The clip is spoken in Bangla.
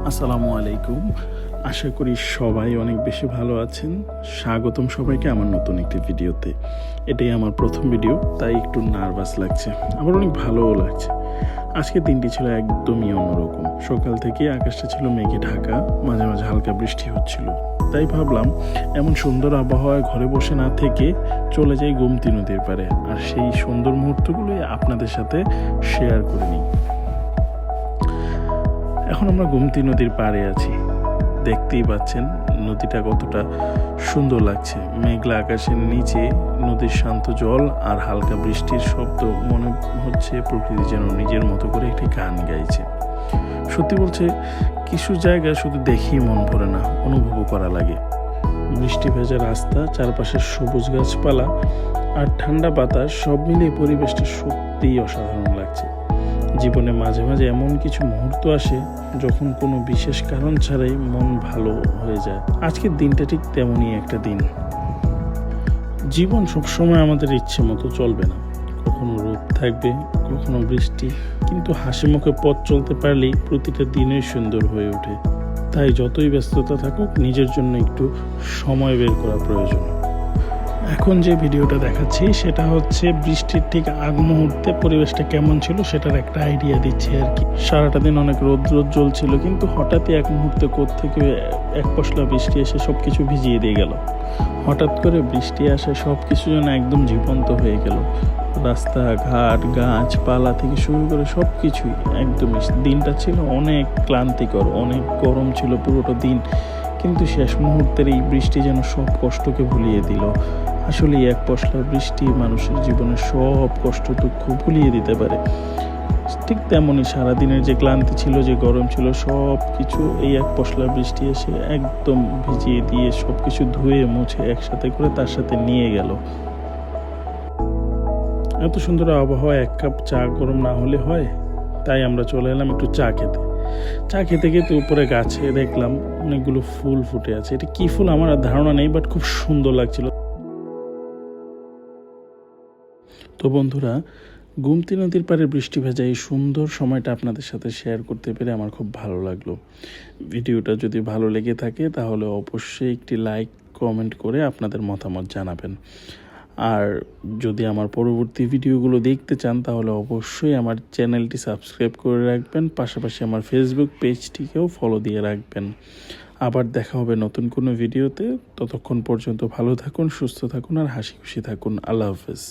আসসালামু আলাইকুম। আশা করি সবাই অনেক বেশি ভালো আছেন। স্বাগতম সবাইকে আমার নতুন একটি ভিডিওতে। এটাই আমার প্রথম ভিডিও, তাই একটু নার্ভাস লাগছে, আবার অনেক ভালোও লাগছে। আজকের দিনটি ছিল একদমই অন্যরকম। সকাল থেকে আকাশটা ছিল মেঘে ঢাকা, মাঝে মাঝে হালকা বৃষ্টি হচ্ছিল। তাই ভাবলাম এমন সুন্দর আবহাওয়ায় ঘরে বসে না থেকে চলে যাই গোমতী নদীর পাড়ে, আর সেই সুন্দর মুহূর্তগুলোই আপনাদের সাথে শেয়ার করে নিই। এখন আমরা গোমতী নদীর পাড়ে আছি। দেখতেই পাচ্ছেন নদীটা কতটা সুন্দর লাগছে। মেঘলা আকাশের নিচে নদীর শান্ত জল আর হালকা বৃষ্টির শব্দ, মনে হচ্ছে প্রকৃতি যেন নিজের মতো করে একটি গান গাইছে। সত্যি বলছে, কিছু জায়গা শুধু দেখেই মন ভরে না, অনুভবও করা লাগে। বৃষ্টি ভেজা রাস্তা, চারপাশের সবুজ গাছপালা আর ঠান্ডা বাতাস, সব মিলিয়ে পরিবেশটা সত্যিই অসাধারণ লাগছে। জীবনে মাঝে মাঝে এমন কিছু মুহূর্ত আসে যখন কোনো বিশেষ কারণ ছাড়াই মন ভালো হয়ে যায়। আজকের দিনটা ঠিক তেমনই একটা দিন। জীবন সবসময় আমাদের ইচ্ছে মতো চলবে না, কখনো রোদ থাকবে, কখনো বৃষ্টি, কিন্তু হাসি মুখে পথ চলতে পারলেই প্রতিটা দিনই সুন্দর হয়ে ওঠে। তাই যতই ব্যস্ততা থাকুক, নিজের জন্য একটু সময় বের করা প্রয়োজন। এখন যে ভিডিওটা দেখাচ্ছি সেটা হচ্ছে বৃষ্টির ঠিক আগ মুহূর্তে পরিবেশটা কেমন ছিল সেটার একটা আইডিয়া দিচ্ছে আর কি। সারাটা দিন অনেক রোদ ছিল, কিন্তু হঠাৎই এক মুহূর্তে কোত্থেকে এক পশলা বৃষ্টি এসে সব কিছু ভিজিয়ে দিয়ে গেল। হঠাৎ করে বৃষ্টি আসে, সব কিছু যেন একদম জীবন্ত হয়ে গেল। রাস্তাঘাট, গাছপালা থেকে শুরু করে সব কিছুই একদমই। দিনটা ছিল অনেক ক্লান্তিকর, অনেক গরম ছিল পুরোটা দিন, কিন্তু শেষ মুহূর্তের এই বৃষ্টি যেন সব কষ্টকে ভুলিয়ে দিল। আসলে এক পশলা বৃষ্টি মানুষের জীবনে সব কষ্ট দুঃখ ভুলিয়ে দিতে পারে। ঠিক তেমনই সারাদিনের যে ক্লান্তি ছিল, যে গরম ছিল, সব কিছু এই এক পশলা বৃষ্টি এসে একদম ভিজিয়ে দিয়ে সব কিছু ধুয়ে মুছে একসাথে করে তার সাথে নিয়ে গেল। এত সুন্দর আবহাওয়া, এক কাপ চা গরম না হলে হয়। তাই আমরা চলে এলাম একটু চা খেতে খেতে উপরে গাছে দেখলাম অনেকগুলো ফুল ফুটে আছে। এটা কি ফুল আমার ধারণা নেই, বাট খুব সুন্দর লাগছিল। তো বন্ধুরা, গোমতী নদীর পাড়ে বৃষ্টি ভেজা এই সুন্দর সময়টা আপনাদের সাথে শেয়ার করতে পেরে আমার খুব ভালো লাগলো। ভিডিওটা যদি ভালো লেগে থাকে তাহলে অবশ্যই একটি লাইক, কমেন্ট করে আপনাদের মতামত জানাবেন। আর যদি আমার পরবর্তী ভিডিওগুলো দেখতে চান তাহলে অবশ্যই আমার চ্যানেলটি সাবস্ক্রাইব করে রাখবেন, পাশাপাশি আমার ফেসবুক পেজটিকেও ফলো দিয়ে রাখবেন। আবার দেখা হবে নতুন কোনো ভিডিওতে। ততক্ষণ পর্যন্ত ভালো থাকুন, সুস্থ থাকুন আর হাসি খুশি থাকুন। আল্লাহ হাফেজ।